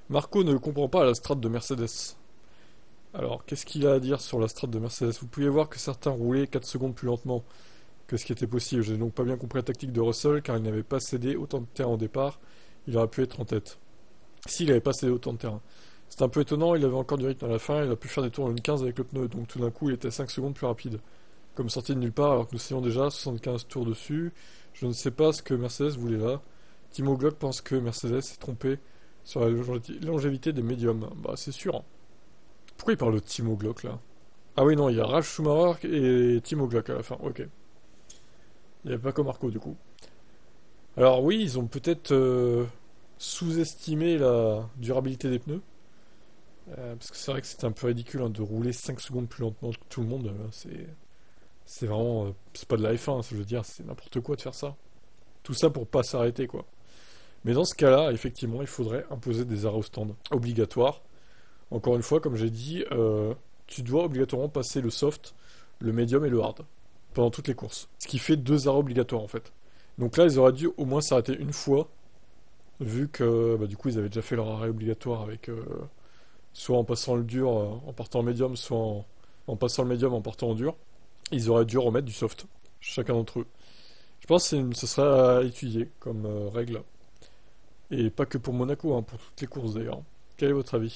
Marco ne comprend pas la strat de Mercedes. Alors, qu'est-ce qu'il a à dire sur la strat de Mercedes? Vous pouviez voir que certains roulaient 4 secondes plus lentement que ce qui était possible. Je n'ai donc pas bien compris la tactique de Russell car il n'avait pas cédé autant de terrain au départ. Il aurait pu être en tête. S'il n'avait pas cédé autant de terrain. C'est un peu étonnant, il avait encore du rythme à la fin, il a pu faire des tours en 1,15 avec le pneu, donc tout d'un coup il était 5 secondes plus rapide. Comme sorti de nulle part alors que nous essayons déjà 75 tours dessus. Je ne sais pas ce que Mercedes voulait là. Timo Glock pense que Mercedes s'est trompé sur la longévité des médiums. Bah c'est sûr, hein. Pourquoi il parle de Timo Glock là? Ah oui non, il y a Ralf Schumacher et Timo Glock à la fin, ok. Il n'y avait pas que Marco du coup. Alors oui, ils ont peut-être sous-estimé la durabilité des pneus. Parce que c'est vrai que c'était un peu ridicule hein, de rouler 5 secondes plus lentement que tout le monde. C'est vraiment. C'est pas de la F1, je veux dire, c'est n'importe quoi de faire ça. Tout ça pour pas s'arrêter, quoi. Mais dans ce cas-là, effectivement, il faudrait imposer des arrêts au stand obligatoires. Encore une fois, comme j'ai dit, tu dois obligatoirement passer le soft, le medium et le hard pendant toutes les courses. Ce qui fait 2 arrêts obligatoires en fait. Donc là, ils auraient dû au moins s'arrêter une fois, vu que bah, du coup, ils avaient déjà fait leur arrêt obligatoire avec soit en passant le dur en partant en médium, soit en passant le médium en partant en dur. Ils auraient dû remettre du soft, chacun d'entre eux. Je pense que ce serait à étudier comme règle. Et pas que pour Monaco, hein, pour toutes les courses d'ailleurs. Quel est votre avis?